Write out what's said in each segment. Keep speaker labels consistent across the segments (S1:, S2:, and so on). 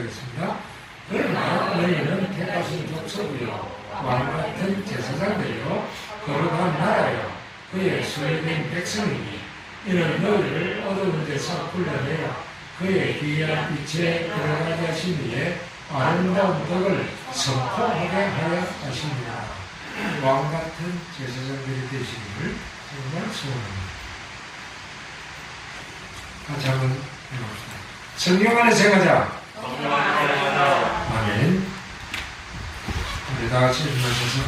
S1: 있습니다. 그러나 너희는 택하신 족속이요 왕 같은 제사장들이요 거룩한 나라요 그의 소유된 백성이니 이는 너희를 어두운 데서 불러내어 그의 귀한 빛에 들어가게 하신 이에 아름다운 덕을 선포하게 하여 하십니다. 왕 같은 제사장들이 되시기를 정말 소원합니다. 같이 한번 해봅시다. 성령 안에 생하자. 아멘. 우리 다 같이 일어나셔서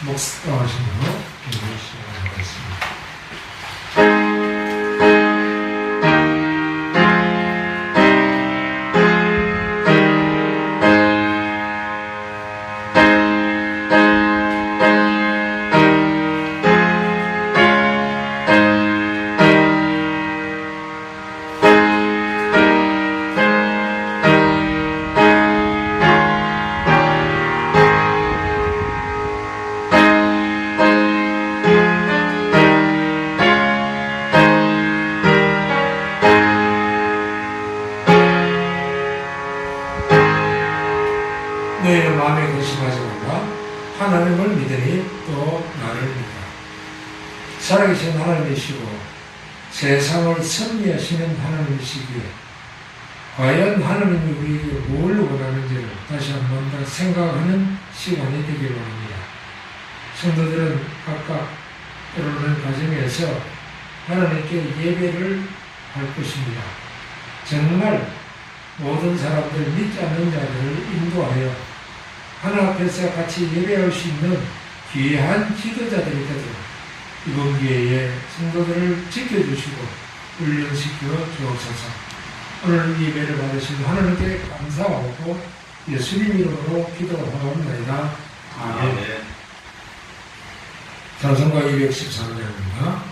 S1: 목사하시므로 기도를 시작하겠습니다. 너희는 마음에 근심하지 말라. 하나님을 믿으니 또 나를 믿으라. 살아계신 하나님이시고 세상을 섭리하시는 하나님이시기에 과연 하나님이 우리에게 뭘 원하는지를 다시 한 번 더 생각하는 시간이 되길 원합니다. 성도들은 각각 때로는 가정에서 하나님께 예배를 할 것입니다. 정말 모든 사람들 믿지 않는 자들을 인도하여 하나님 앞에서 같이 예배할 수 있는 귀한 지도자들이 되도록 이번 기회에 성도들을 지켜주시고 훈련시켜 주옵소서. 오늘 예배를 받으신 하나님께 감사하고 예수님 이름으로 기도하옵나이다. 아멘. 찬송가 213장입니다.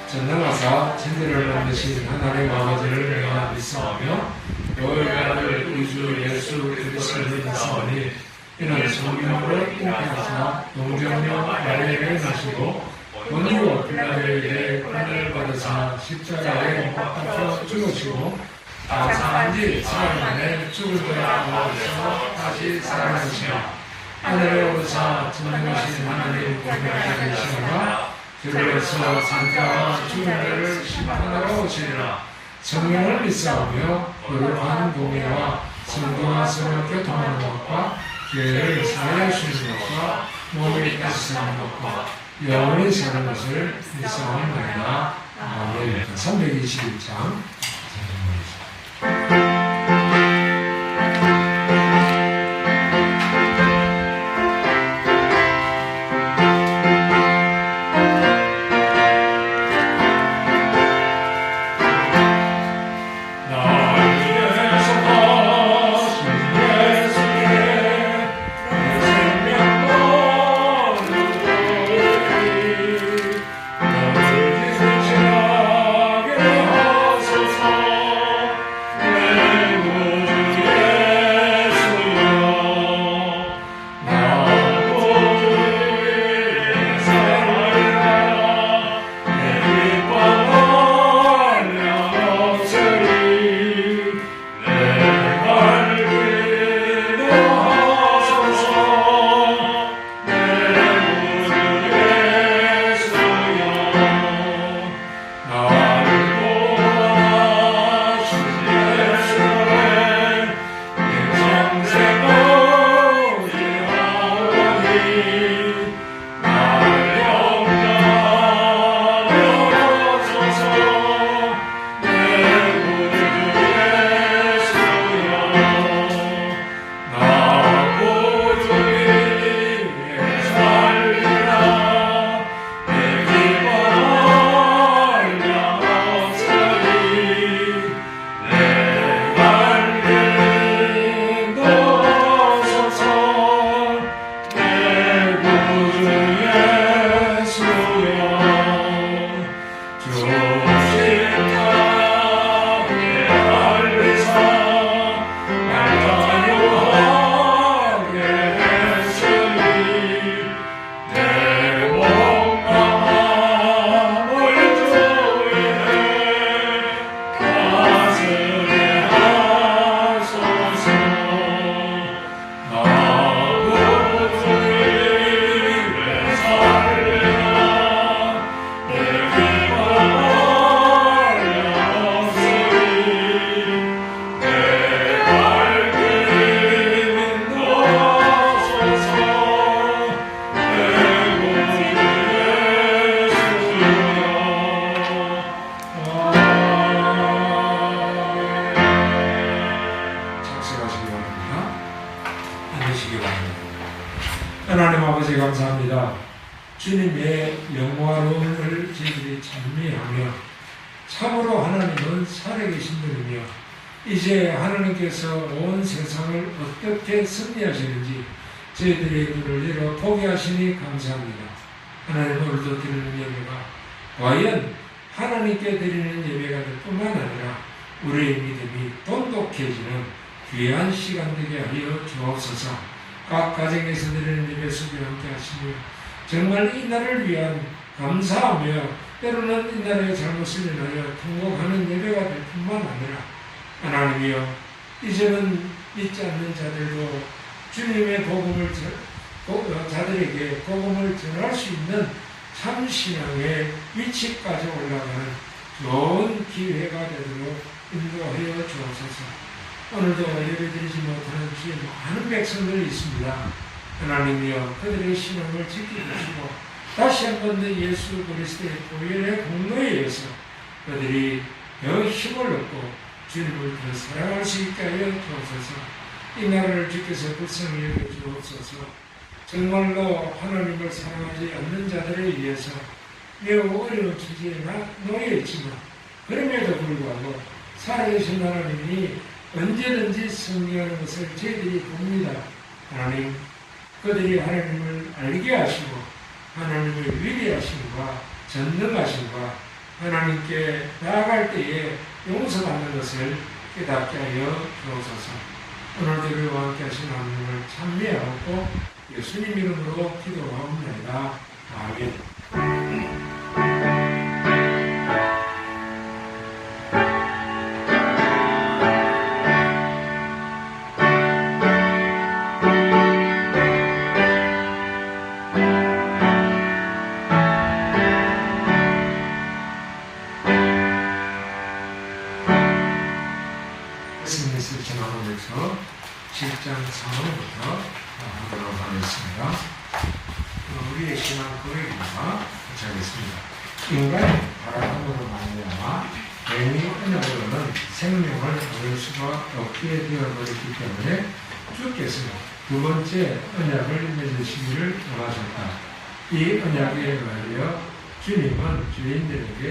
S1: 전능하사 천지를 만드신 하나님 아버지를 내가 믿사오며 너의 아들 우주 예수 그리스도를 믿사오니 이는 성령으로 잉태하사 동정녀 마리아를 낳으시고 본이요 빌라도에게 고난을 받으사 십자가에 못 박혀 죽으시고 장사한 지 사흘 만에 죽을 때가 모아서 다시 살아나시며 하늘에 오르사 전능하신 하나님 공명하게 되시니가 그들에서 산자와 죽은 자를 심판하러 오시리라. 성령을 믿사오며 거룩한 공예와 성도와 성을 교통하는 것과 교회를 사회하시는 것과 몸을 다스리는 것과 영원히 사는 것을 믿사옵나이다. 아멘. 321장 하나님 아버지 감사합니다. 주님의 영화로움을 저희들이 찬미하며 참으로 하나님은 살아계신 분이며 이제 하나님께서 온 세상을 어떻게 승리하시는지 저희들의 눈을 열어 보게 하시니 감사합니다. 하나님 오늘도 드리는 예배가 과연 하나님께 드리는 예배가 될 뿐만 아니라 우리의 믿음이 돈독해지는 귀한 시간 되게 하여 주옵소서. 각 가정에서 드리는 예배 속에 함께 하시며 정말 이 날을 위한 감사하며 때로는 이 날의 잘못을 인하여 통곡하는 예배가 될 뿐만 아니라 하나님이여 이제는 믿지 않는 자들도 주님의 자들에게 복음을 전할 수 있는 참 신앙의 위치까지 올라가는 좋은 기회가 되도록 인도하여 주옵소서. 오늘도 예배드리지 못하는 주의 많은 백성들이 있습니다. 하나님이여 그들의 신앙을 지켜주시고 다시 한 번 더 예수 그리스도의 보혈의 공로에 의해서 그들이 더 힘을 얻고 주님을 더 사랑할 수 있게 하여 주옵소서. 이 나라를 주께서 불쌍히 여겨주옵소서. 정말로 하나님을 사랑하지 않는 자들에 의해서 매우 어려운 처지에 놓여 있지만 그럼에도 불구하고 살아계신 하나님이 언제든지 승리하는 것을 저희들이 봅니다. 하나님, 그들이 하나님을 알게 하시고 하나님을 위대하심과 전능하심과 하나님께 나아갈 때에 용서받는 것을 깨닫게 하여 주옵소서. 오늘도 우리와 함께 하신 하나님을 찬미하고 예수님 이름으로 기도하옵나이다. 아멘. SNS를 전하면서 7장 3절부터 하도록 하겠습니다. 우리의 신앙 고백입니다. 같이 하겠습니다. 인간이 바라함으로 말미암아 괜히 언약으로는 생명을 얻을 수가 없게 되어버렸기 때문에 주께서 두 번째 언약을 맺으시기를 원하셨다. 이 언약에 의하여 주님은 주인들에게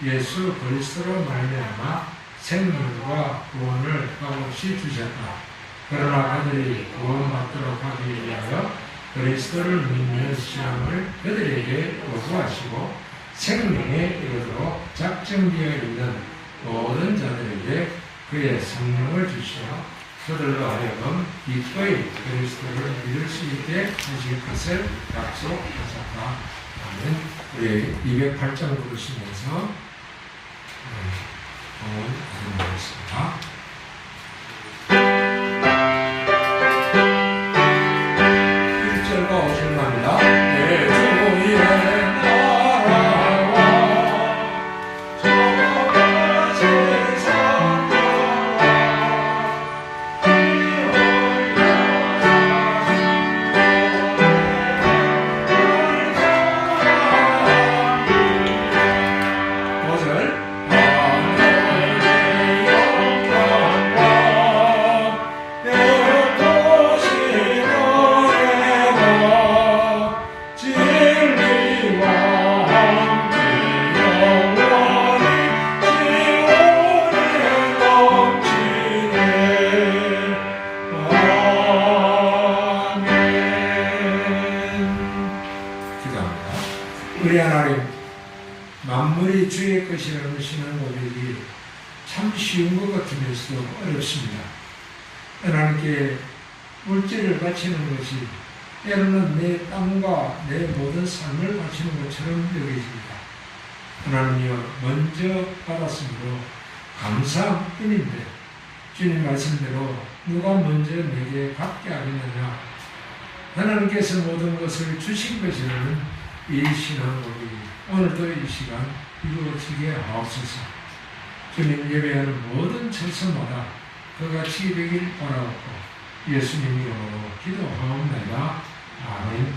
S1: 예수 그리스도로 말미암아 생명과 구원을 값없이 주셨다. 그러나 그들이 구원받도록 하기 위하여 그리스도를 믿는 신앙을 그들에게 요구하시고 생명에 이르도록 작정되어 있는 모든 자들에게 그의 성령을 주시어 그들로 하여금 기꺼이 그리스도를 믿을 수 있게 하실 것을 약속하셨다. 아멘. 우리 208장 부르시면서 하겠습니다. 1절과 5절 갑니다. 내 주의 나라와 저가 세상 우리 하나님, 만물이 주의 것이라는 신앙 고백이 참 쉬운 것 같으면서도 어렵습니다. 하나님께 물질을 바치는 것이 때로는 내 땅과 내 모든 삶을 바치는 것처럼 여겨집니다. 하나님이여, 먼저 받았으므로 감사함 뿐인데 주님 말씀대로 누가 먼저 내게 받게 하겠느냐. 하나님께서 모든 것을 주신 것이라는 이 신앙 고백이 오늘도 이 시간 이루어지게 하옵소서. 주님 예배하는 모든 처소마다 그같이 되길 바라옵고 예수님 이름으로 기도하옵나이다. 아멘.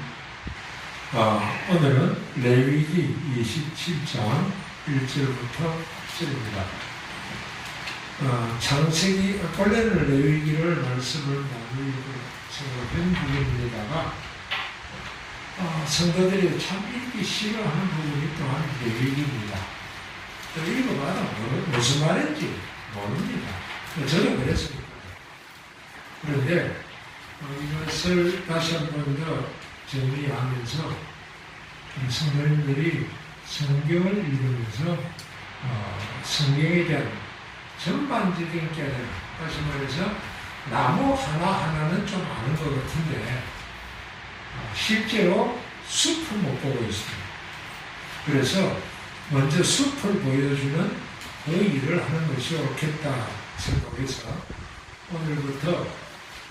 S1: 오늘은 레위기 27장 1절부터 10절입니다. 창세기, 원래는 레위기를 말씀을 나누려고 생각한 부분입니다가 성도들이 참 읽기 싫어하는 부분이 또한 레위기입니다. 또 읽어봐도 무슨 말인지 모릅니다. 저도 그랬습니다. 그런데 이것을 다시 한 번 더 정리하면서 성도님들이 성경을 읽으면서 성경에 대한 전반적인 깨달음, 다시 말해서 나무 하나하나는 좀 아는 것 같은데 실제로 숲을 못 보고 있습니다. 그래서 먼저 숲을 보여주는 그 일을 하는 것이 옳겠다 생각해서 오늘부터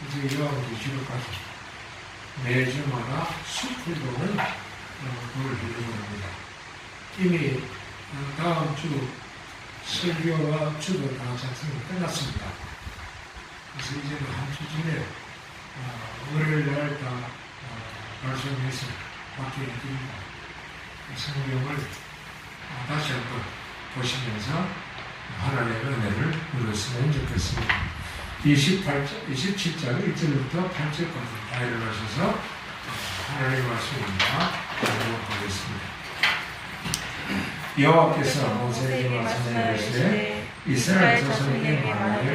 S1: 이제 요한계시록까지 매주마다 숲을 보는 그걸 하려고 합니다. 이미 다음 주 설교와 주도 다 작성이 끝났습니다. 그래서 이제는 한 주 전에 월요일 날 다 발송해서 받게 해드립니다. 성경을 다시 한번 보시면서 하나님의 은혜를 누렸으면 좋겠습니다. 27장 1절부터 8절까지 다 일어나셔서 하나님의 말씀입니다. 공부하겠습니다. 여호와께서 모세에게 말씀하시되 이스라엘 자손에게 말하기를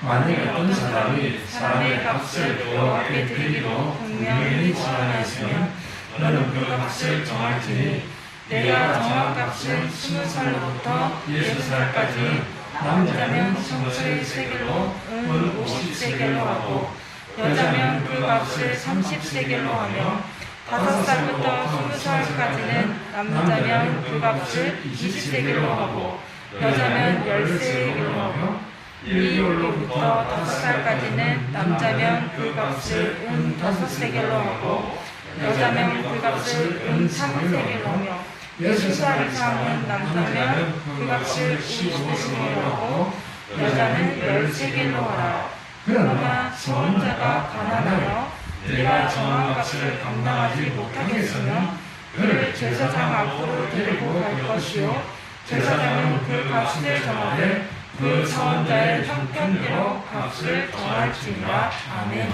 S1: 만일 어떤 사람이 사람의 값을 여호와께 드리기로 분명히 제안하였으면 너는 그 값을 정할지니 내가 정한 값은 20살로부터 60살까지는 남자는 23세겔로 은 50세겔로 하고 여자면 그 값을 30세겔로 하며
S2: 5살부터 20살까지는 남자면 그 값을 20세겔로 하고 여자면 10세겔로 하고 2월로부터 5살까지는 남자면 그 값을 5세겔로 하고 여자면 그 값을 3세겔로 하며 60살 이상은 남자면 그 값을 50세겔로 하고 여자는 10세겔로 하라. 그러나 성자가 가난하여 네가 정한 값을 감당하지 못하겠으면 그를 제사장 앞으로 데리고 갈 것이요 제사장은 그 값을 정하되 그 성자의 형편대로 값을 정할지니라. 아멘.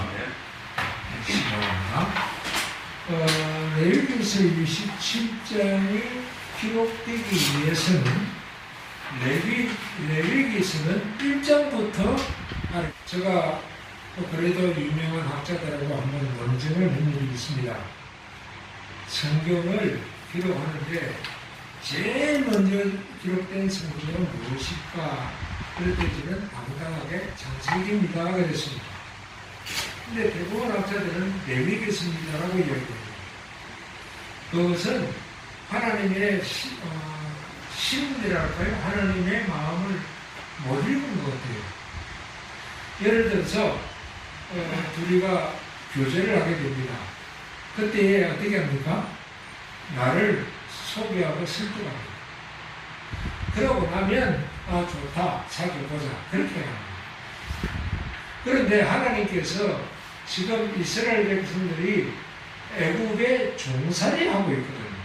S1: 레위기서 27장이 기록되기 위해서는 레위기서는 1장부터 제가 그래도 유명한 학자들하고 한번 논쟁을 한 적이 있습니다. 성경을 기록하는데 제일 먼저 기록된 성경은 무엇일까? 그랬더니 당당하게 창세기입니다. 그랬습니다. 근데 대부분 학자들은 레위기서입니다라고 이야기합니다. 그것은 하나님의 심리랄까요? 하나님의 마음을 못 읽은 것 같아요. 예를 들어서 둘이가 교제를 하게 됩니다. 그때 어떻게 합니까? 나를 소개하고 설득합니다. 그러고 나면 좋다, 사귀어보자 그렇게 합니다. 그런데 하나님께서 지금 이스라엘 백성들이 애굽에 종살이 하고 있거든요.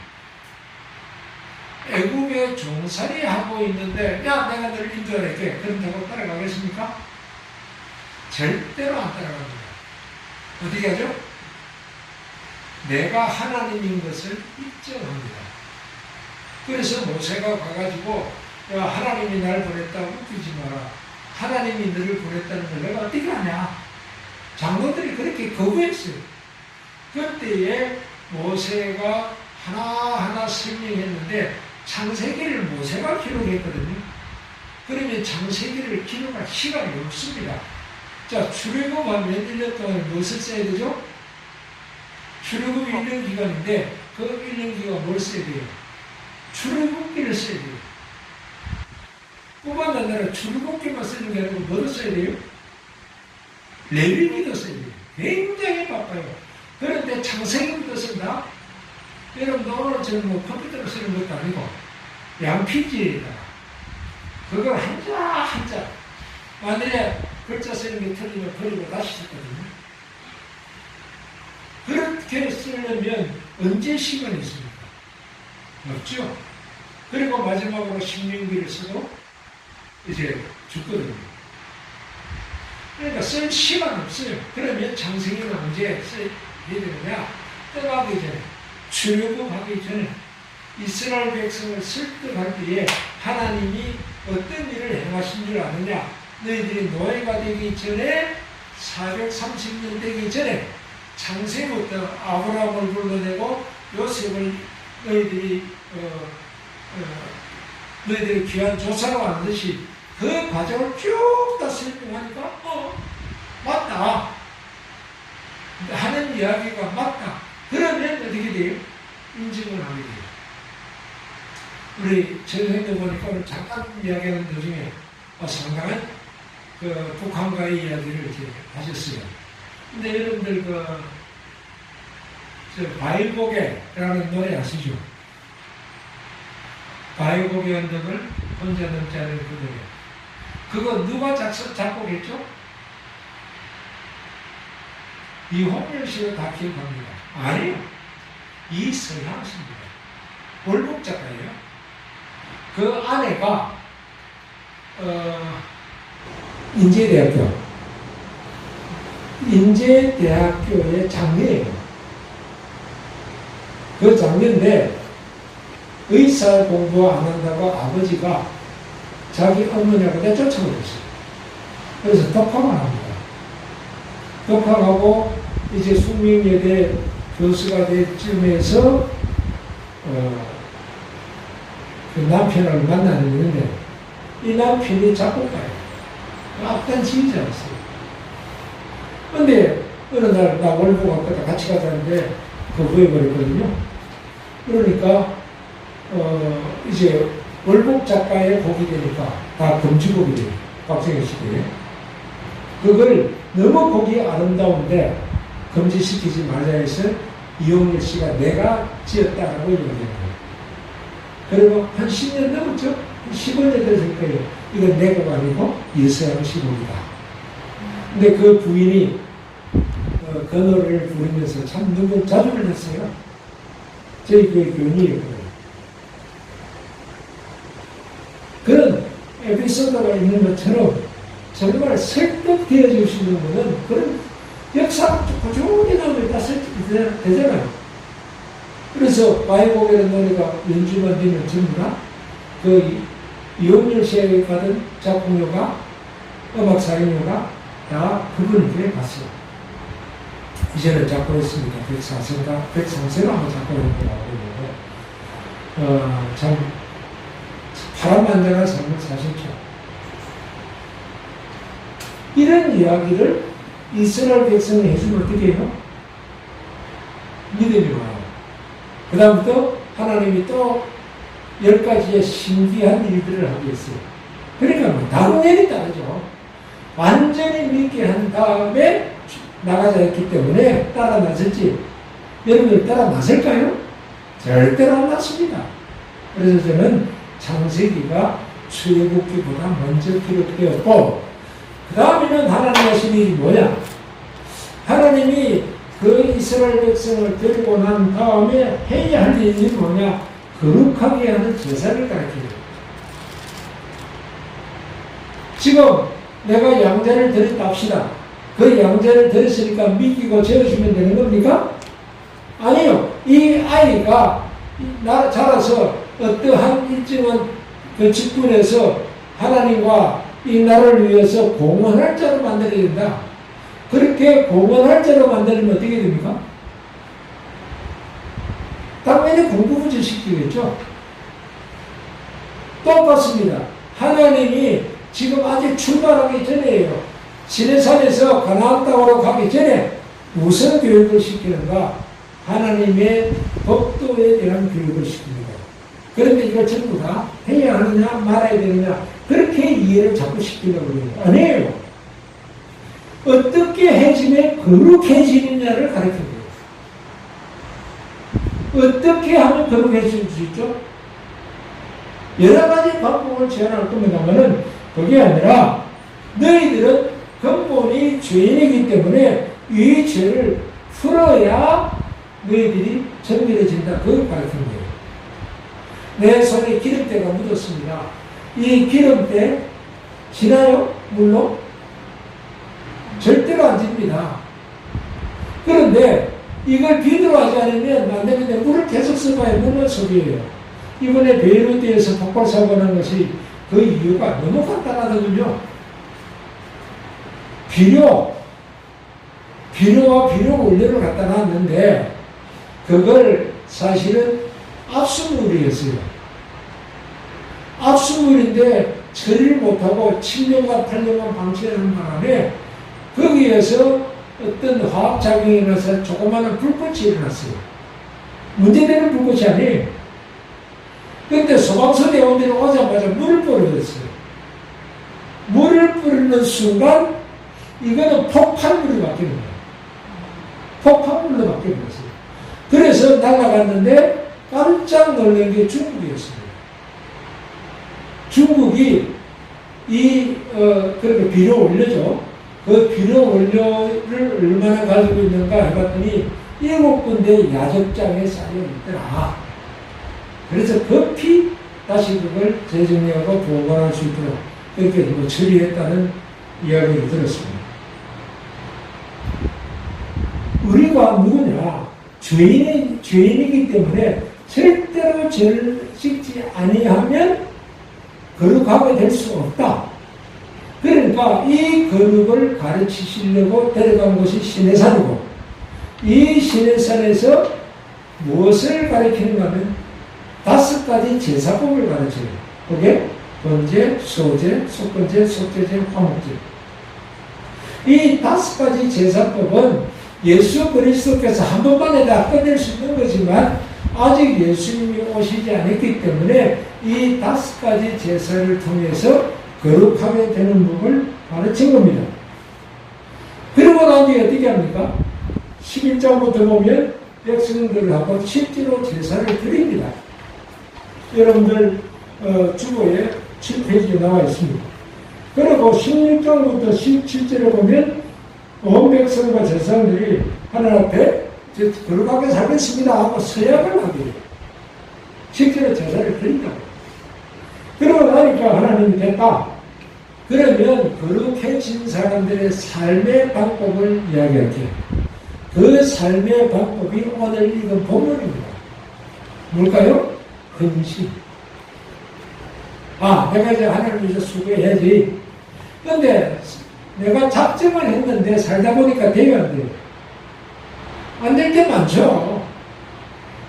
S1: 애굽에 종살이 하고 있는데 야 내가 너를 인도할게 그런다고 따라가겠습니까? 절대로 안 따라갑니다. 어떻게 하죠? 내가 하나님인 것을 입증합니다. 그래서 모세가 가가지고 야 하나님이 날 보냈다 웃기지 마라. 하나님이 너를 보냈다는 걸 내가 어떻게 하냐? 장로들이 그렇게 거부했어요. 그때에 모세가 하나하나 설명했는데 창세기를 모세가 기록했거든요. 그러면 창세기를 기록할 시간이 없습니다. 자, 출애굽하면 1년 동안 무엇을 써야 되죠? 출애굽이 1년 기간인데 그 1년 기간 뭘 써야 돼요? 출애굽기를 써야 돼요. 뿐만 아니라 출애굽기만 쓰는 게 아니고 뭐를 써야 돼요? 레위기도 써야 돼요. 굉장히 바빠요. 그런데 창세기부터 쓴다? 여러분 오늘 저는 뭐 컴퓨터로 쓰는 것도 아니고 양피지에다가 그걸 한자 만일에 글자 쓰는 게 틀리면 버리고 다시 썼거든요. 그렇게 쓰려면 언제 시간이 있습니까? 없죠. 그리고 마지막으로 신명기를 쓰고 이제 죽거든요. 그러니까 쓸 시간 없어요. 그러면 창세기는 언제 써야 되느냐? 떠나기 전에, 출애굽하기 전에 이스라엘 백성을 설득할 때에 하나님이 어떤 일을 행하신 줄 아느냐? 너희들이 노예가 되기 전에 430년 되기 전에 창세부터 아브라함을 불러내고 요셉을 너희들이 귀한 조사로 하는 듯이 그 과정을 쭉 다 설명하니까 맞다 하는 이야기가 맞다. 그러면 어떻게 돼요? 인증을 하게 돼요. 우리 전생도 보니까 오늘 잠깐 이야기하는 도중에 상당한 그 북한과의 이야기를 이렇게 하셨어요. 근데 여러분들 바위고개라는 노래 아시죠? 바위고개 언덕을 혼자 넘지 않은 그 노래. 그거 누가 작곡했죠? 이홍렬 씨가 다 기억합니다. 아니요. 이서양 씨입니다. 월북 작가예요. 그 아내가 인제대학교의 장녀예요. 그 장녀인데 의사 공부 안 한다고 아버지가 자기 어머니하고 내쫓아버렸어요. 그래서 독학만 합니다. 독학하고 이제 숙명여대 교수가 될 쯤에서 그 남편을 만나는데 이 남편이 작곡가예요. 악단 지휘자였어요. 근데 어느 날 나 월보 갔거든 같이 가자는데 거부해버렸거든요. 그러니까 이제 월복 작가의 곡이 되니까 다 금지곡이 돼요. 박정희 시대에. 그걸 너무 곡이 아름다운데 금지시키지 말자 해서 이용일 씨가 내가 지었다라고 얘기한 거예요. 그리고 한 10년 넘었죠? 15년 됐을 거예요. 이건 내 곡 아니고 예수양 시곡이다. 근데 그 부인이 그 노래를 부르면서 참 누구 자주를 했어요. 저희 교회 교인이에요. 그런 에피소드가 있는 것처럼 정말 설득되어 주시는 분은 그런 역사가 꾸준히 나오면 다 설득이 되잖아요. 그래서 바이곡이라는 노래가 연주만 되면 전부 다 그 이용렬 씨에게 받은 작곡료가 음악 사용료가 다 그분에게 갔어요. 이제는 작곡했습니다. 백상세가 한번 작곡했다고 그러는데 참 파란만장한 삶을 사셨죠. 이런 이야기를 이스라엘 백성이 해주면 어떻게 해요? 믿음이 와요. 그 다음부터 하나님이 또 10가지의 신기한 일들을 하고 있어요. 그러니까 뭐 당연히 따르죠. 완전히 믿게 한 다음에 나가자 했기 때문에 따라 나섰지. 여러분들 따라 나설까요? 절대로 안 났습니다. 그래서 저는 창세기가 출애굽기보다 먼저 기록되었고, 그 다음에는 하나님 하신 일이 뭐냐? 하나님이 그 이스라엘 백성을 데리고 난 다음에 해야 할 일이 뭐냐? 거룩하게 하는 제사를 가르쳐요. 지금 내가 양자를 드렸다 합시다. 그 양자를 드렸으니까 믿기고 재워주면 되는 겁니까? 아니요. 이 아이가 자라서 어떠한 일정한 그 직분에서 하나님과 이 나라를 위해서 공헌할 자로 만들어야 된다. 그렇게 공헌할 자로 만들면 어떻게 됩니까? 당연히 공부부지 시키겠죠. 똑같습니다. 하나님이 지금 아직 출발하기 전에요. 시내산에서 가나안 땅으로 가기 전에 무슨 교육을 시키는가? 하나님의 법도에 대한 교육을 시킵니다. 그런데 이걸 전부 다 해야 하느냐 말아야 되느냐 그렇게 이해를 자꾸 시키려고 그래요. 아니에요. 어떻게 해지면 거룩해지느냐를 가르쳐줘요. 어떻게 하면 거룩해질 수 있죠? 여러 가지 방법을 제안할 겁니다만은 그게 아니라 너희들은 근본이 죄인이기 때문에 이 죄를 풀어야 너희들이 정결해진다. 그걸 가르치는 거예요. 내 손에 기름때가 묻었습니다. 이 기름때 지나요? 물로? 절대로 안 집니다. 그런데 이걸 비누로 하지 않으면 안 되는데 물을 계속 써봐야 물만 속이에요. 이번에 베이루트에서 폭발사고가 난 것이 그 이유가 너무 간단하거든요. 비료와 비료 원료를 갖다 놨는데 그걸 사실은 압수물이었어요. 압수물인데 처리를 못하고 7년간 8년간 방치하는 바람에 거기에서 어떤 화학작용이 일어나서 조그마한 불꽃이 일어났어요. 문제되는 불꽃이 아니에요. 그런데 소방서 대원들이 오자마자 물을 뿌려줬어요. 물을 뿌리는 순간 이거는 폭발물이 바뀌는 거예요. 폭발물로 바뀌어버렸어요. 그래서 날아갔는데 깜짝 놀란 게 중국이었습니다. 중국이 그렇게 비료 원료죠. 그 비료 원료를 얼마나 가지고 있는가 해봤더니 7군데 야적장에 쌓여있더라. 그래서 급히 다시 그걸 재정리하고 보관할 수 있도록 그렇게 처리했다는 이야기를 들었습니다. 우리가 누구냐? 죄인이기 때문에 절대로 죄를 짓지 아니하면 거룩하게 될 수 없다. 그러니까 이 거룩을 가르치시려고 데려간 곳이 시내산이고, 이 시내산에서 무엇을 가르치는가 하면 5가지 제사법을 가르쳐요. 그게 번제, 소제, 속건제, 속죄제, 화목제. 이 5가지 제사법은 예수 그리스도께서 한 번만에 다 끝낼 수 있는 거지만 아직 예수님이 오시지 않았기 때문에 이 5가지 제사를 통해서 거룩하게 되는 법을 가르친 겁니다. 그리고 난 뒤에 어떻게 합니까? 11장부터 보면 백성들하고 실제로 제사를 드립니다. 여러분들 주보에 7페이지에 나와 있습니다. 그리고 16장부터 17절에 보면 온 백성과 제사장들이 하나님 앞에 거룩하게 살겠습니다 하고 서약을 하게 돼요. 실제로 제사를 드린다고. 그러고 나니까 하나님이 됐다. 그러면 거룩해진 사람들의 삶의 방법을 이야기할게요. 그 삶의 방법이 오늘 읽은 본문입니다. 뭘까요? 헌신. 내가 이제 하나님 위해서 수고해야지. 근데 내가 작정을 했는데 살다 보니까 되게 안 돼요. 안 될 게 많죠.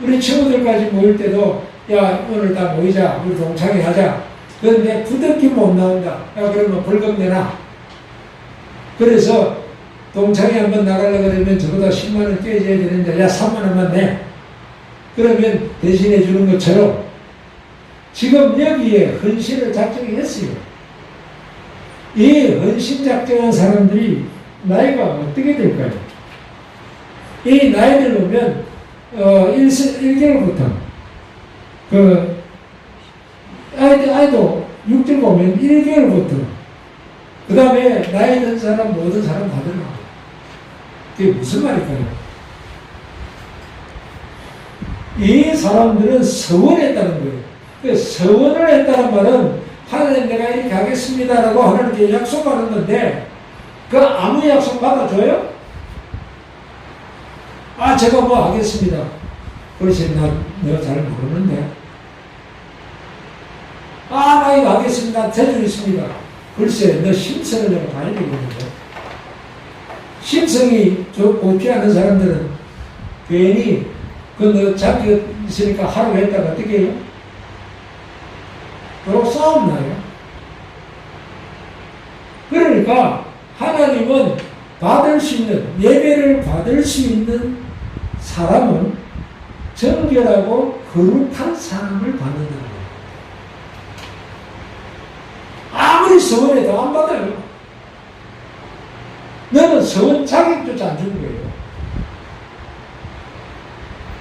S1: 우리 친구들까지 모일 때도 야 오늘 다 모이자. 우리 동창회 하자. 그런데 부득이 못 나온다. 야 그러면 벌금 내놔. 그래서 동창회 한번 나가려고 그러면 저보다 10만원 떼줘야 되는데 야 3만원만 내. 그러면 대신해 주는 것처럼 지금 여기에 헌신을 작정했어요. 이 헌신 작정한 사람들이 나이가 어떻게 될까요? 이 나이를 보면 1개월부터 아이도 6절 보면 1개월부터 그 다음에 나이 든 사람 모든 사람 다 들어가요. 그게 무슨 말일까요? 이 사람들은 서원했다는 거예요. 그 서원을 했다는 말은 하나님 내가 이렇게 하겠습니다라고 하나님께 약속하는 건데 그 아무 약속 받아줘요? 제가 뭐 하겠습니다. 그렇지 내가 잘 모르는데 나 이거 하겠습니다. 재주 있습니다. 글쎄 너 심성을 내가 봐야 되겠는데 심성이 좋지 않은 사람들은 괜히 너 자기 있으니까 하루 했다가 어떻게 해요? 바로 싸움 나요. 그러니까 하나님은 받을 수 있는 예배를 받을 수 있는 사람은 정결하고 거룩한 사람을 받는다. 아무리 서원해도 안 받아요. 너는 서원 자격조차 안 주는 거예요.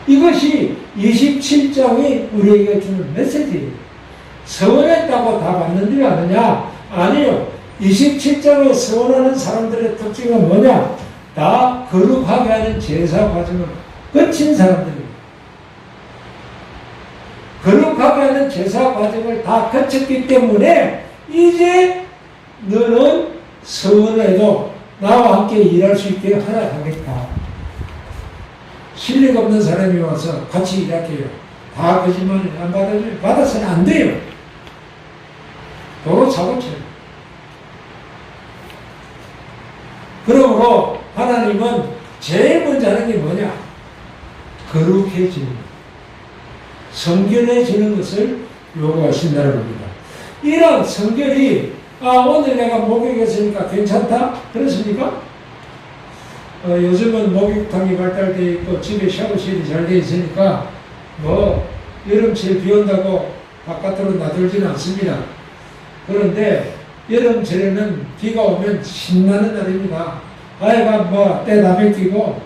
S1: 이것이 27장이 우리에게 주는 메시지예요. 서원했다고 다 받는 줄 아느냐? 아니요. 27장에 서원하는 사람들의 특징은 뭐냐? 다 거룩하게 하는 제사 과정을 거친 사람들입니다. 거룩하게 하는 제사 과정을 다 거쳤기 때문에 이제 너는 서원해도 나와 함께 일할 수 있게 허락하겠다. 실력 없는 사람이 와서 같이 일할게요. 다 거짓말을 안 받아줘요. 받아서는 안 돼요. 도로 사고 쳐요. 그러므로 하나님은 제일 먼저 하는 게 뭐냐? 거룩해지는, 성결해지는 것을 요구하신다는 겁니다. 이런 성결이 오늘 내가 목욕했으니까 괜찮다? 그렇습니까? 요즘은 목욕탕이 발달되어 있고 집에 샤워실이 잘 되어 있으니까 여름철 비 온다고 바깥으로 나들지는 않습니다. 그런데 여름철에는 비가 오면 신나는 날입니다. 아이가 때 다 벗기고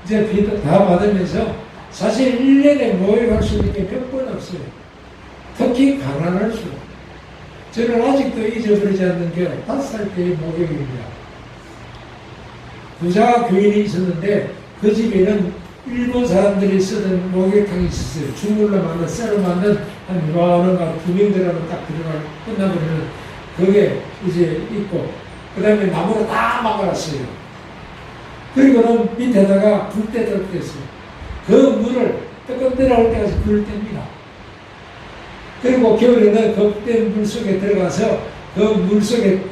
S1: 이제 비도 다 받으면서 사실 1년에 목욕할 수 있는 게 몇 번 없어요. 특히 가난할수록. 저는 아직도 잊어버리지 않는 게 5살 때의 목욕입니다. 부자 교인이 있었는데 그 집에는 일본 사람들이 쓰던 목욕탕이 있었어요. 주물로 만든 쇠로 만든 한 요만한 거 2명 들어가면 딱 들어가고 끝나버리면 그게 이제 있고 그 다음에 나무로 다 막아놨어요. 그리고는 밑에다가 불때를 뗐어요. 그 물을 뜨끈뜨거울 때까지 불을 뗍니다. 그리고 겨울에는 그 뗀 물 속에 들어가서 그 물 속에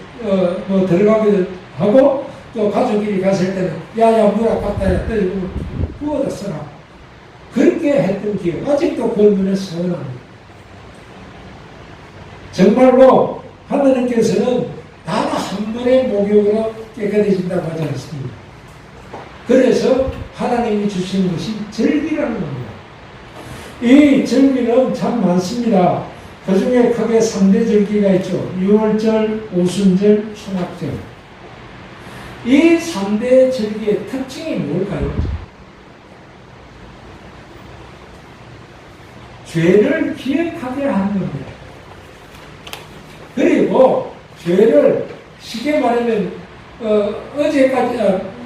S1: 들어가기도 하고 또 가족끼리 갔을 때는 야야 물 아깝다 야 떨고 부어다 써라. 그렇게 했던 기억 아직도 그 물에 서운합니다. 정말로 하나님께서는 단 한 번의 목욕으로 깨끗해진다고 하지 않습니다. 그래서 하나님이 주신 것이 절기라는 겁니다. 이 절기는 참 많습니다. 그 중에 크게 3대 절기가 있죠. 유월절, 오순절, 초막절. 이 3대 절기의 특징이 뭘까요? 죄를 기억하게 하는 겁니다. 그리고 죄를 쉽게 말하면 어제까지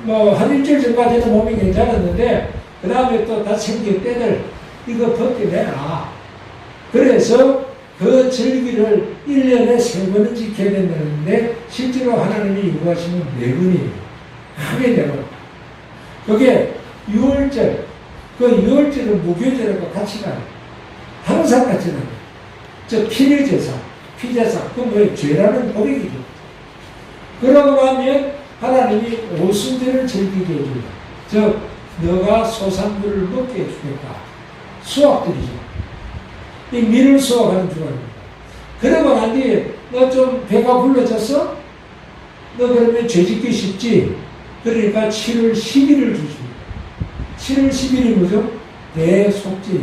S1: 한 일주일 전까지는 몸이 괜찮았는데 그 다음에 또 다 생길 때들 이거 벗겨내라. 그래서 그 절기를 1년에 3번은 지켜야 된다는데 실제로 하나님이 요구하시는 4번이에요. 하게 되면 그게 6월절, 그 6월절은 무교절하고 같이 가요. 항상 같이 가요. 저 피례제사, 피제사, 그건 뭐예요? 죄라는 고백이죠. 그러고 나면 하나님이 오순절을 즐기게 해줍니다. 즉 너가 소산물을 먹게 해주겠다. 수확들이죠. 이 밀을 수확하는 주간입니다. 그러고 난 뒤에 너 좀 배가 불러졌어? 너 그러면 죄짓기 쉽지? 그러니까 7월 10일을 주십니다. 7월 10일이 뭐죠? 대속죄.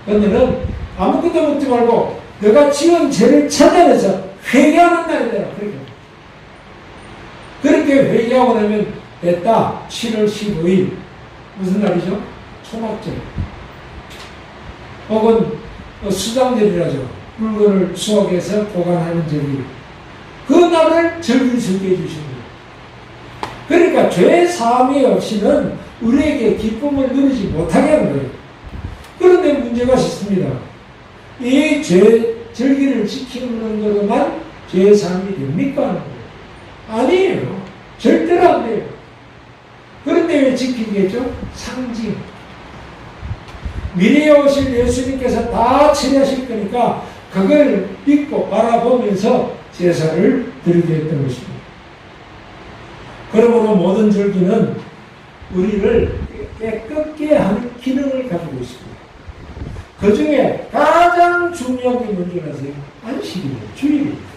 S1: 그러면은 아무것도 먹지 말고 너가 지은 죄를 찾아내서 회개하는 날이 되라. 그렇게 회개하고 나면 됐다. 7월 15일. 무슨 날이죠? 초막절. 혹은 수장절이라죠. 물건을 수확해서 보관하는 절기. 그 날을 절기를 설계해 주십니다. 그러니까 죄 사함이 없이는 우리에게 기쁨을 누리지 못하게 하는 거예요. 그런데 문제가 있습니다. 이 절기를 지키는 것만 죄 사함이 됩니까? 하는 거예요. 아니에요. 절대로 안 돼요. 그런데 왜 지키겠죠? 상징. 미래에 오실 예수님께서 다 처리하실 거니까 그걸 믿고 바라보면서 제사를 드리게 했던 것입니다. 그러므로 모든 절기는 우리를 깨끗게 하는 기능을 가지고 있습니다. 그 중에 가장 중요한 게 뭔지 아세요? 안식일이에요. 주일입니다.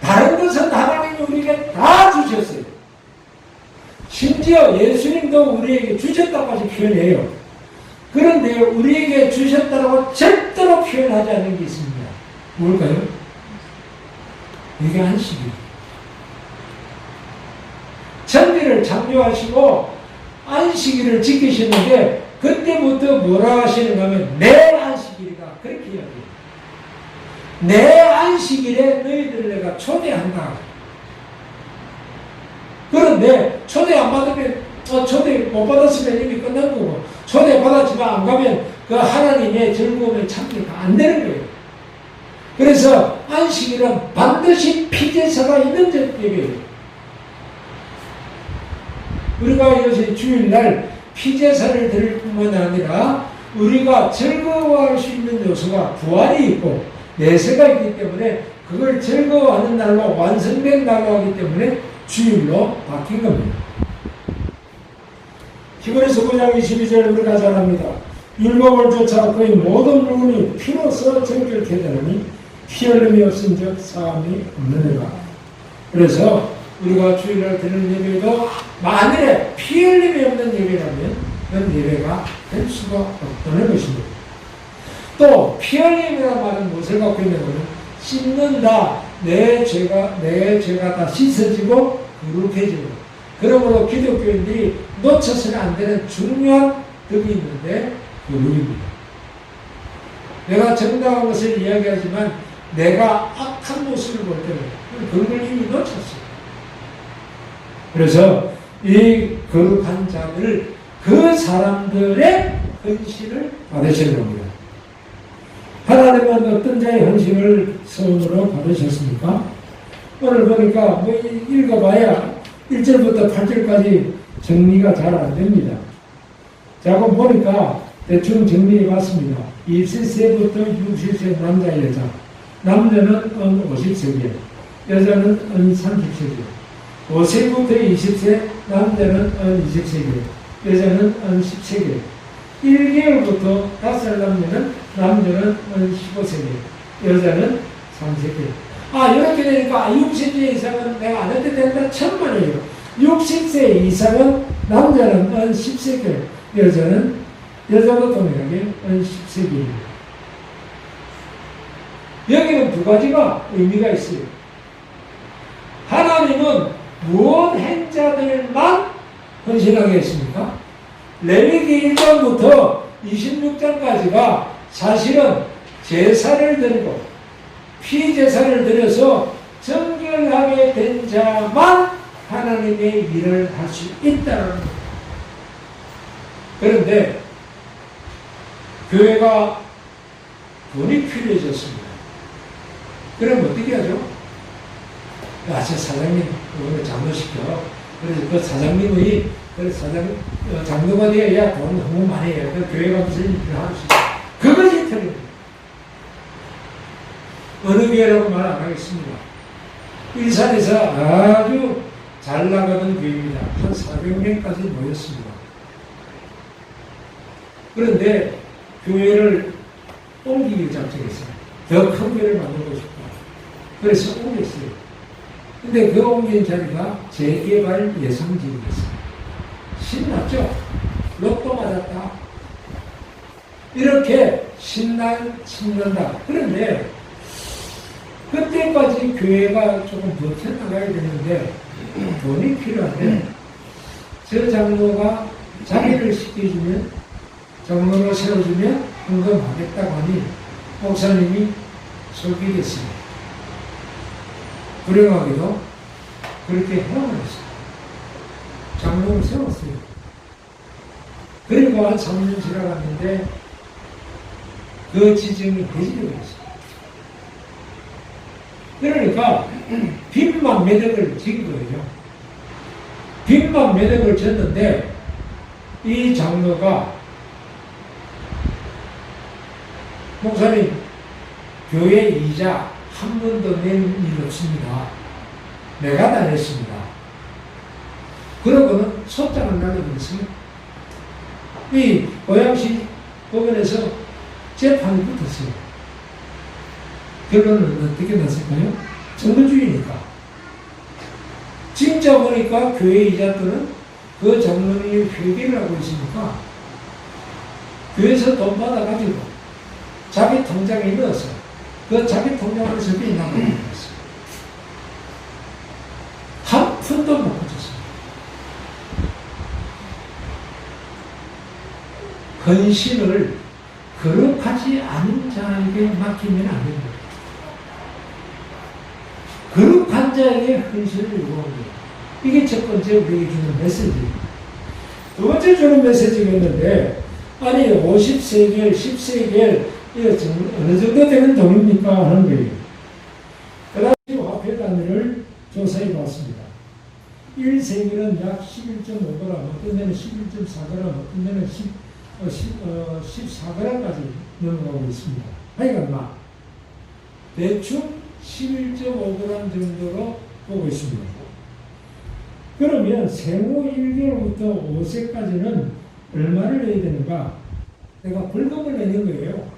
S1: 다른 것은 하나님이 우리에게 다 주셨어요. 심지어 예수님도 우리에게 주셨다고까지 표현해요. 그런데 우리에게 주셨다고 절대로 표현하지 않는 게 있습니다. 뭘까요? 이게 안식이에요. 천리를 창조하시고 안식일을 지키시는데 그때부터 뭐라 하시는가 하면 내 안식일이다. 그렇게 이야기해요. 내 안식일에 너희들을 내가 초대한다. 그런데 초대 안 받으면 초대 못 받았으면 이미 끝난 거고 초대 받았지만 안 가면 그 하나님의 즐거움에 참여가 안 되는 거예요. 그래서 안식일은 반드시 피제사가 있는 예배예요. 우리가 요새 주일날 피제사를 드릴 뿐만 아니라 우리가 즐거워할 수 있는 요소가 부활이 있고 내세가 있기 때문에 그걸 즐거워하는 날로 완성된 날로 하기 때문에 주일로 바뀐 겁니다. 히브리서 9장 22절 우리가 잘 압니다. 율법을 쫓아 그의 모든 물건이 피로써 정결케 되느니 피 흘림이 없은즉 사함이 없느니라. 그래서 우리가 주일날 드리는 예배도 만일에 피 흘림이 없는 예배라면 그런 예배가 될 수가 없다는 것입니다. 또 피 흘림이라는 말은 무엇을 갖고 있냐면 씻는다. 내 죄가 다 씻어지고 거룩해지고. 그러므로 기독교인들이 놓쳐서는 안 되는 중요한 덕이 있는데 거룩입니다. 내가 정당한 것을 이야기하지만 내가 악한 모습을 볼 때는 거룩을 이미 놓쳤어요. 그래서 이 거룩한 자들, 그 사람들의 헌신을 받으시는 겁니다. 하나님은 어떤 자의 헌신을 선으로 받으셨습니까? 오늘 보니까 읽어봐야 1절부터 8절까지 정리가 잘 안 됩니다. 자, 그럼 보니까 대충 정리해 봤습니다. 20세부터 60세 남자, 여자. 남자는 은 50세계, 여자는 은 30세계. 5세부터 20세, 남자는 은 20세계, 여자는 은 10세계. 1개월부터 5살 남녀는 남자는 은 15세계, 여자는 3세계. 이렇게 되니까 60세 이상은 내가 안 해도 된다 천만이에요. 60세 이상은 남자는 은 10세겔, 여자도 동일하게 은 10세겔입니다. 여기는 두 가지가 의미가 있어요. 하나님은 무엇 행자들만 헌신하게 했습니까? 레위기 1장부터 26장까지가 사실은 제사를 드리고 피제사를 드려서 정결하게 된 자만 하나님의 일을 할 수 있다는 겁니다. 그런데 교회가 돈이 필요해졌습니다. 그럼 어떻게 하죠? 야, 저 사장님, 오늘 장로시켜. 그래서 그 사장님의, 장로가 되어야 돈 너무 많이 해요. 그 교회가 무슨 일을 할 수 있어요. 그것이 틀립니다. 어느 교회라고 말 안 하겠습니다. 일산에서 아주 잘 나가던 교회입니다. 한 400명까지 모였습니다. 그런데 교회를 옮기기 작정했어요. 더 큰 교회를 만들고 싶다. 그래서 옮겼어요. 근데 그 옮긴 자리가 재개발 예성지역이었어요. 신났죠? 로또 맞았다. 이렇게 신난다. 그런데 그때까지 교회가 조금 버텨나가야 되는데 돈이 필요한데 저 장로가 자기를 시켜주면 장로로 세워주면 헌금하겠다고 하니 목사님이 속이겠습니다. 불행하게도 그렇게 해버렸어요. 장로를 세웠어요. 그리고 한 3년 지나갔는데 그 지정이 해지되었어요. 그러니까 빚만 매덕을 진 거예요. 빚만 매덕을 졌는데 이 장로가 목사님 교회 이자 한 번도 낸 일 없습니다. 내가 다 냈습니다. 그러고는 소장을 날려버렸어요. 이 고양시 법원에서 재판이 붙었어요. 결론은 어떻게 났을까요? 정부주의니까. 진짜 보니까 교회 이자들은 그 장로님이 회계를 하고 있으니까 교회에서 돈 받아가지고 자기 통장에 넣어서 그 자기 통장으로 저기 나가버렸어요. 한 푼도 못 붙였어요. 헌신을 거룩하지 않은 자에게 맡기면 안 됩니다. 거룩한 자에게 헌신을 요구합니다. 이게 첫 번째 우리에게 주는 메시지입니다. 두 번째 주는 메시지가 있는데, 아니 50세겔, 10세겔 이거 어느 정도 되는 돈입니까? 하는 거예요. 그 당시 화폐 단위를 조사해 봤습니다. 1세겔은 약 11.5g, 어떤 데는 11.4g, 어떤 데는 14g까지 넘어가고 있습니다. 하여간 대충 11.5g 정도로 보고 있습니다. 그러면 생후 1개월부터 5세까지는 얼마를 내야 되는가? 내가 벌금을 내는 거예요.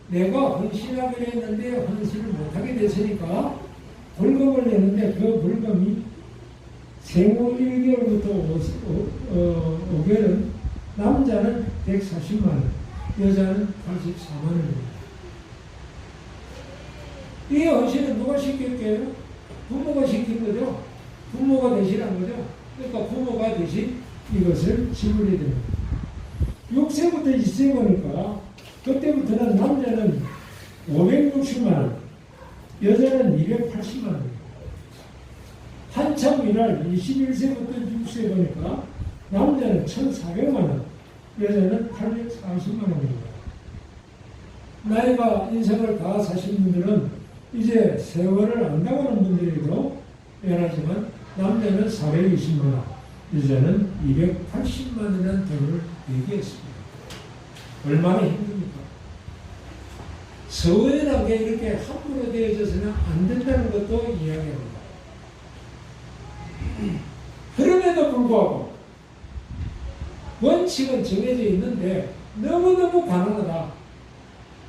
S1: 내가 헌신하기로 했는데 헌신을 못하게 됐으니까 벌금을 내는데 그 벌금이 생후 1개월부터 5개월은 남자는 140만 원, 여자는 84만 원입니다. 이 헌신은 누가 시킬게요? 부모가 시킨 거죠. 부모가 대신한 거죠. 그러니까 부모가 대신 이것을 지불해야 됩니다. 6세부터 2세 보니까 그때부터는 남자는 560만 원, 여자는 280만 원입니다. 한참 일할 21세부터 6세 보니까 남자는 1,400만 원, 여자는 840만 원입니다. 나이가 인생을 다 사신 분들은 이제 세월을 안다고 하는 분들에게도 미안하지만 남자는 420만 원, 여자는 280만 원이라는 돈을 얘기했습니다. 얼마나 힘듭니까? 서운하게 이렇게 함부로 되어져서는 안 된다는 것도 이야기합니다. 그럼에도 불구하고 원칙은 정해져 있는데 너무너무 가난하다.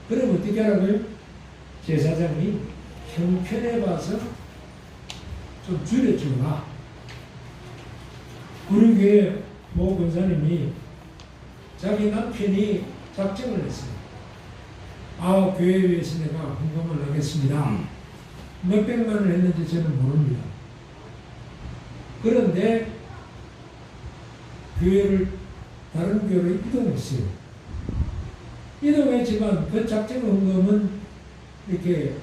S1: 그럼 어떻게 하라고요? 제사장이 형편에 봐서 좀 줄여주나. 우리 교회 모 권사님이 자기 남편이 작정을 했어요. 교회에 위해서 내가 헌금을 하겠습니다. 몇백만 원을 했는지 저는 모릅니다. 그런데 교회를 다른 교회로 이동했어요. 이동했지만 그 작정 헌금은 이렇게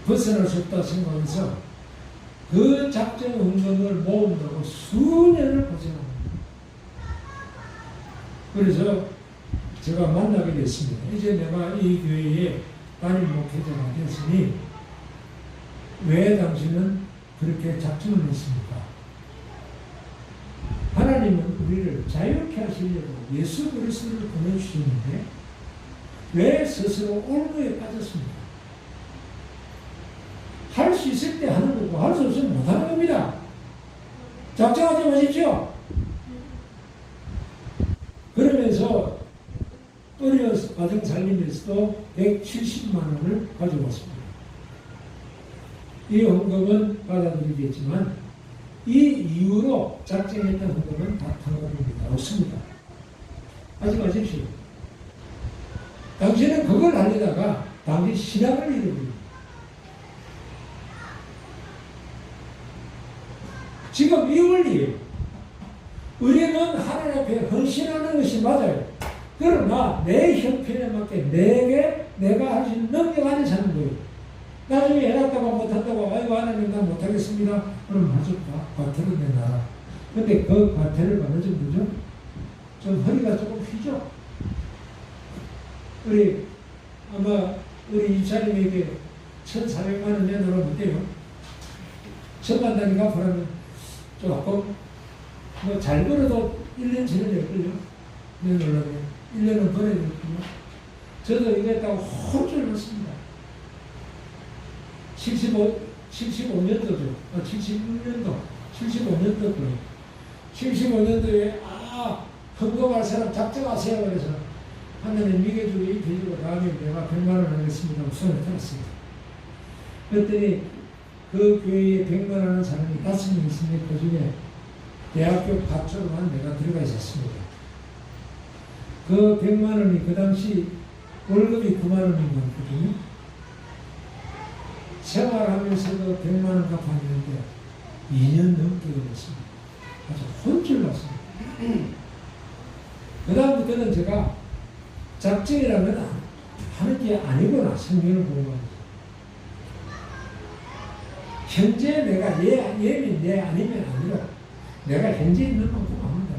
S1: 벗어날 수 없다 생각하면서 그 작정 헌금을 모은다고 수년을 고생합니다. 그래서 제가 만나게 됐습니다. 이제 내가 이 교회에 담임 목회자가 됐으니 왜 당신은 그렇게 작정을 했습니까? 하나님은 우리를 자유케 하시려고 예수 그리스도를 보내주셨는데 왜 스스로 올무에 빠졌습니까? 할 수 있을 때 하는 거고 할 수 없으면 못하는 겁니다. 작정하지 마십시오. 그러면서 어려서 가정 살림에서도 170만 원을 가져왔습니다. 이 헌금은 받아들이겠지만 이 이후로 작정했던 헌금은 다 탕감입니다. 없습니다. 하지 마십시오. 당신은 그걸 하려다가 당신 신앙을 잃어버립니다. 지금 이 원리예요. 우리는 하나님 앞에 헌신하는 것이 맞아요. 그러나 내 형편에 맞게 내가 할 수 있는 능력 안에 사는 거예요. 나중에 해놨다고 못한다고 아이고 하나님 난 못하겠습니다. 그럼 하실까? 과태료 내놔라. 근데 그 과태료가 어느 정도죠? 좀 허리가 조금 휘죠? 아마 우리 이사님에게 1,400만 원 내놓으면 어때요? 1,000만 단위 갚으라면 조금 잘 벌어도 1년 전에 낼걸요? 내놓으려면 1년은 벌어야 될걸요? 저도 이거 했다고 혼쭐 났습니다. 75년도죠. 75년도고요. 75년도에 헌금할 사람 작정하세요. 그래서 하나님 미개주고 입혀주고 다음에 내가 100만 원 하겠습니다. 손에 들었습니다. 그랬더니 그 교회에 100만 원 하는 사람이 5명 있으니 그 중에 대학교 가초로만 내가 들어가 있었습니다. 그 100만 원이 그 당시 월급이 9만 원인 거거든요. 생활하면서도 100만 원 갚았는데 2년 넘게 걸렸습니다. 아주 혼쭐 났습니다. 그 다음부터는 제가 작정이라면 하는 게 아니구나 성경을 보고 현재 내가 예면 예 아니면 아니라 내가 현재 있는 만큼 합니다.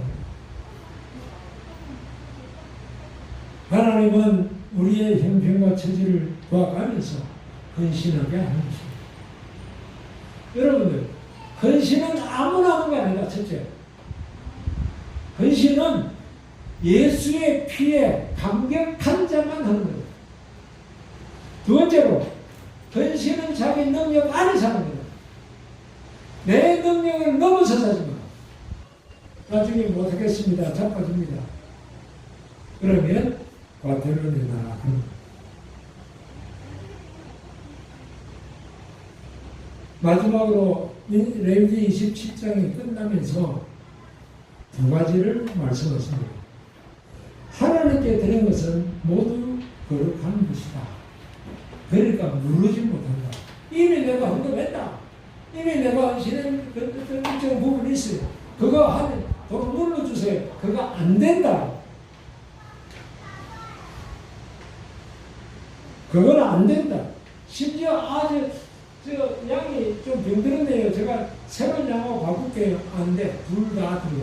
S1: 하나님은 우리의 형편과 처지를 도와가면서 헌신하게 하는 것입니다. 여러분들 헌신은 아무나 하는 게 아니라 첫째 헌신은 예수의 피에 감격한 자만 하는 거예요. 두 번째로 헌신은 자기 능력 안에 사는 거예요. 내 능력을 넘어서 사지 마. 나중에 못하겠습니다. 자빠집니다. 그러면 과태료 내놔라. 마지막으로 레위기 27장이 끝나면서 두 가지를 말씀하십니다. 하나님께 드린 것은 모두 거룩한 것이다. 그러니까 누르지 못한다. 이미 내가 헌금했다. 이미 내가 헌신한 일정 부분이 있어요. 그거 하면 돈 눌러주세요. 그거 안 된다. 그건 안 된다. 심지어 저 양이 좀 병들었네요. 제가 새로운 양하고 바꿀게요. 안 돼. 둘 다 드려.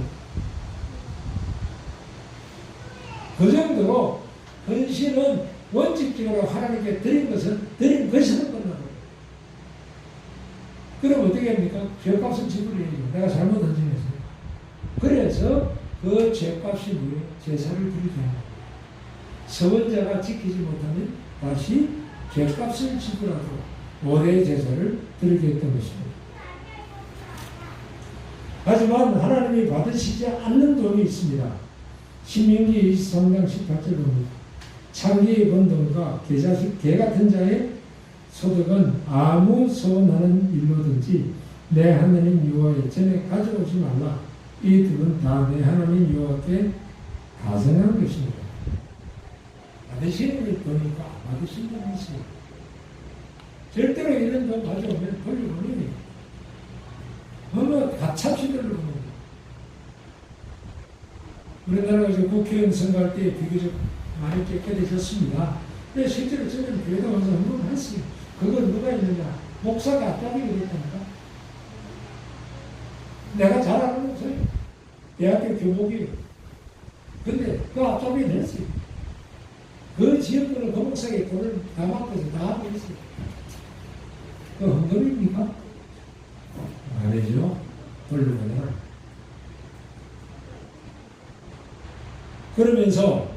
S1: 그 정도로 헌신은 원칙적으로 하나님께 드린 것은 드린 것으로 끝나고 그럼 어떻게 합니까? 죄값은 지불해야죠. 내가 잘못 헌신했어요. 그래서 그 죄값이 뭐예요? 제사를 드리게 합니다. 서원자가 지키지 못하면 다시 죄값을 지불하도록 5대 제사를 드리게 했던 것입니다. 하지만 하나님이 받으시지 않는 돈이 있습니다. 신명기 23장 18절 봅니다. 창기의 번 돈과 개 같은 자의 소득은 아무 소원하는 일로든지 내 하나님 여호와의 전에 가져오지 말라. 이 둘은 다 내 하나님 여호와께 가성한 것입니다. 받으시는 일 보니까 받으시는 일 있어요. 절대로 이런 돈 가져오면 돌려보내요. 어느 가차없이 돌려보내요. 우리나라가 이제 국회의원 선거할 때 비교적 많이 깨끗해졌습니다. 근데 실제로 저는 교회에 와서 한번 했어요. 그건 누가 있느냐? 목사가 앞다리게 됐다니까. 내가 잘 아는 목사예요. 대학교 교복이에요. 근데 그 앞다리게 됐어요. 그 지역구는 그 목사에게 돈을 다 맡겨서 다 하고 있어요. 그 헌금입니까? 아니죠. 돌려보내라. 그러면서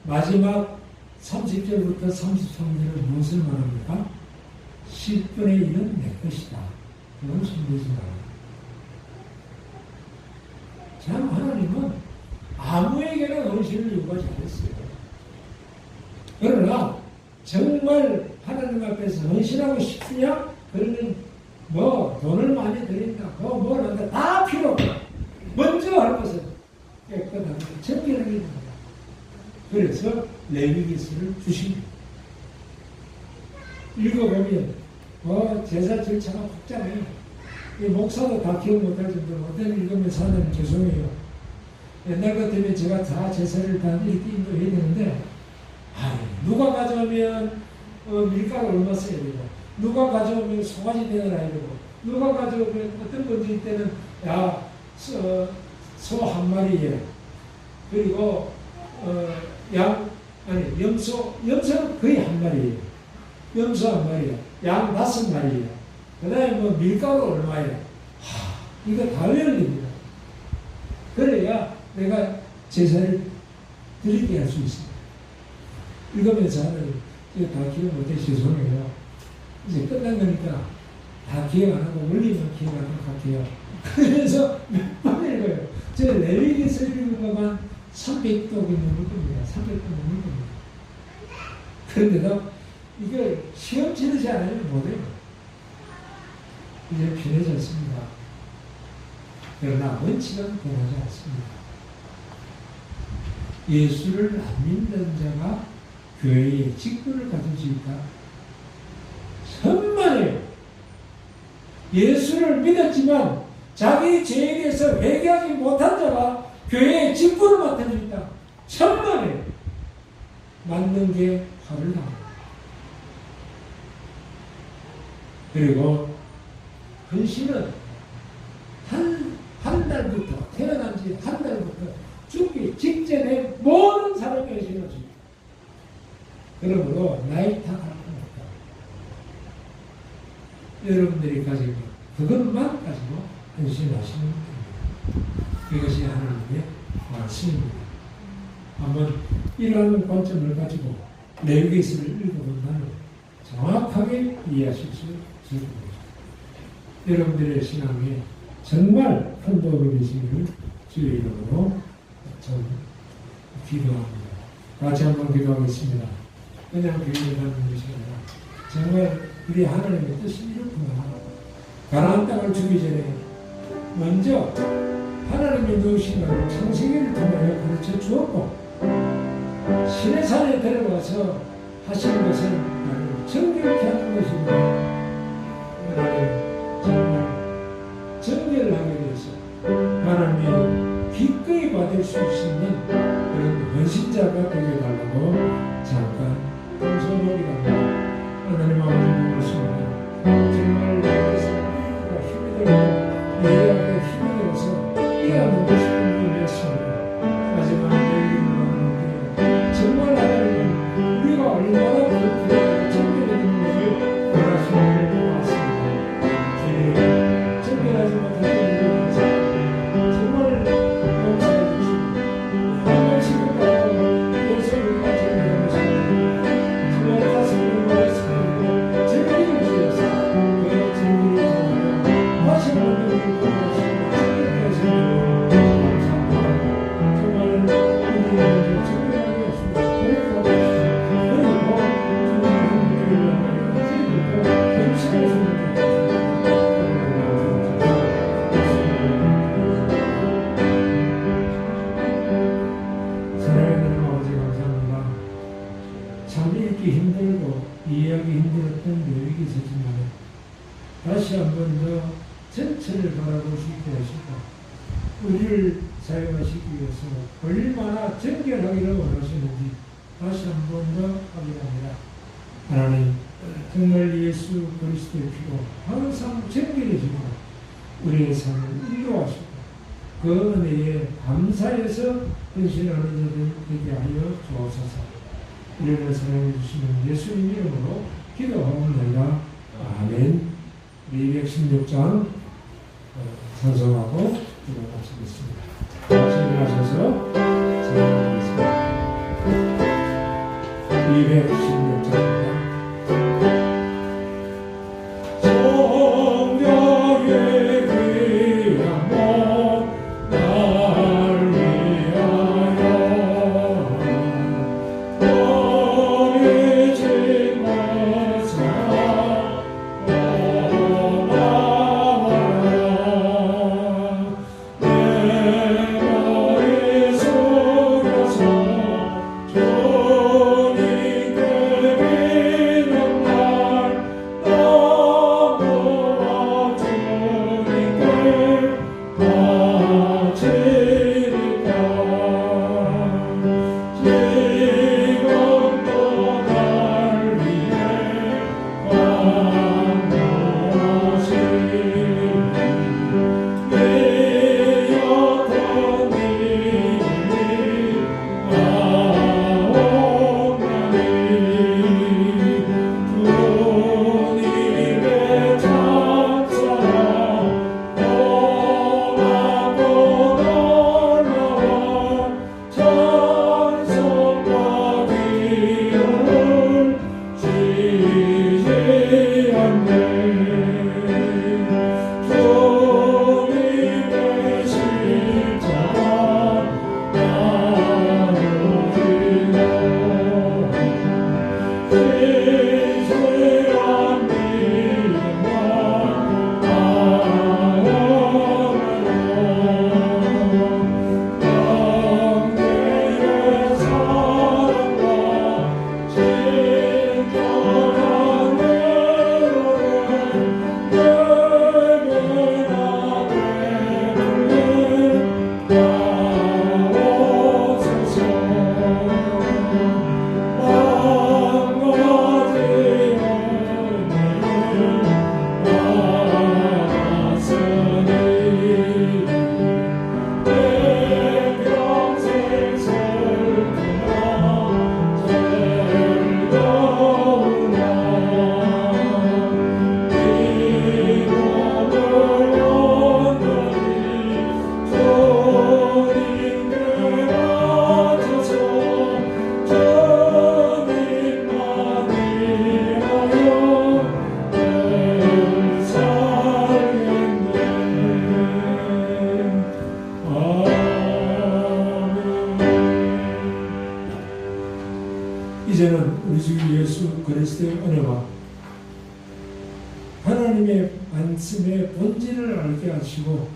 S1: 마지막 30절부터 33절은 무엇을 말합니까? 10분의 1은 내 것이다. 그건 숨기지 마라. 참 하나님은 아무에게나 헌신을 요구하지 않았어요. 그러나 정말 하나님 앞에서 헌신하고 싶으냐? 그러면 뭐 돈을 많이 드린다, 뭘 한다, 다 필요 없다. 먼저 할 것은 깨끗하게 정결하게 됩니다. 그래서 레위기서를 주십니다. 읽어보면 제사 절차가 복잡해요. 이 목사도 다 기억 못할 정도로 어떤 읽으면서 하는 죄송해요. 옛날 같으면 제가 다 제사를 다 이렇게 인도해야 되는데 누가 가져오면 밀가루 얼마 써야 되고, 누가 가져오면 송아지 내놔야 되고, 누가 가져오면 어떤 분들 때는 소 한 마리에 그리고 염소는 거의 한 마리예요. 염소 한 마리야. 양 5마리야. 그 다음에 뭐 밀가루 얼마야. 이거 다 외워야 됩니다. 그래야 내가 제사를 드리게 할 수 있습니다. 읽으면서 하는 다 기억 못해 죄송해요. 이제 끝난 거니까 다 기억 안 하고 원리만 기억하도록 할게요. 그래서 몇 번 읽어요. 저 레위기서 읽은 것만 300독이 넘을 겁니다. 300독 넘을 겁니다. 그런데도 이걸 시험 치르지 않으면 못해요. 이제 편해졌습니다. 그러나 원칙은 변하지 않습니다. 예수를 안 믿는 자가 교회의 직분을 가질 수 있다. 천만에요. 예수를 믿었지만 자기 죄에 대해서 회개하지 못한 자가 교회의 직분을 맡을 수 있다. 천만에요. 맞는 게 화를 나옵니다. 그리고 헌신은 한 달부터, 태어난 지 한 달부터 죽기 직전에 모든 사람이 헌신을 줍니다. 그러므로 나이 탓할 건 없다. 여러분들이 가지고 그것만 가지고 헌신하시면 됩니다. 이것이 하나님의 말씀입니다. 한번 이러한 관점을 가지고 레위기서를 읽어본다면 정확하게 이해하실 수 있을 겁니다. 여러분들의 신앙에 정말 큰 도움이 되시기를 주의 이름으로 좀 기도합니다. 같이 한번 기도하겠습니다. 그냥 기도를 하는 것이 아니라 정말 우리 하나님의 뜻이 이렇구나. 가나안 땅을 주기 전에 먼저 하나님의 누구신가를 창세기를 통하여 가르쳐 주었고, 신의 산에 데려가서 하시는 것은 나를 정결케 하는 것입니다. 하나님 정말 정결을 하게 되어서 하나님의 기꺼이 받을 수 있는 그런 헌신자가 되게 달라고 잠깐 동서머리랍니다. 하나님 아버지 고맙습니다. 정말 나에서 힘이 들고 이해하게 힘이 들어서 이해하는 것이 궁금했습니다. 하지만 내 이름으로 정말 하나님은 우리가 얼마나 그렇게 정결해지는 것을 원하시는 것 같습니다. 정결하지 못한 우리에서 정말 용서해 주시고 정말 지금까지 예수 우리가 정결한 것입니다. 정말 가슴을 말했습니다. 정결해 주셔서 그 정결을 통하여 하시는 분들을 통하시고 정결해 주시고 감사합니다. 어떤 계획이 있었지만 다시 한 번 더 전체를 바라볼 수 있게 하시고 우리를 사용하시기 위해서 얼마나 정결하기를 원하시는지 다시 한 번 더 확인합니다. 하나님, 정말 예수 그리스도의 피로 항상 정결해지고 우리의 삶을 인도하시고 그 은혜에 감사해서 헌신하는 자들 되게 하여 주옵소서. 우리를 사랑해 주시는 예수님 이름으로 기도하옵나이다. 아멘. 216장 찬송하고 기도 마치겠습니다. 일어나셔서 찬송하겠습니다. 216장입니다. 이제는 우리 주 예수 그리스도의 은혜와 하나님의 말씀의 본질을 알게 하시고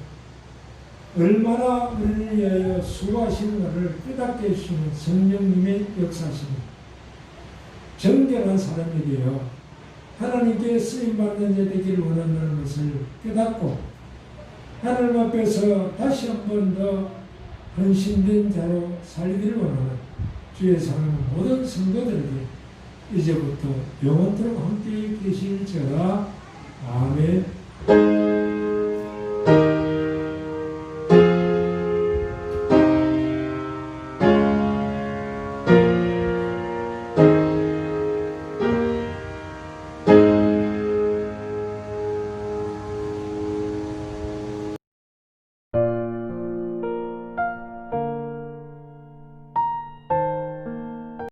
S1: 얼마나 우리를 위하여 수고하시는가를 깨닫게 해주시는 성령님의 역사심이 정결한 사람이 되어 하나님께 쓰임받는 자 되기를 원한다는 것을 깨닫고 하나님 앞에서 다시 한 번 더 헌신된 자로 살기를 원하는 주의 사랑하는 모든 성도들에게 이제부터 영원토록 함께 계시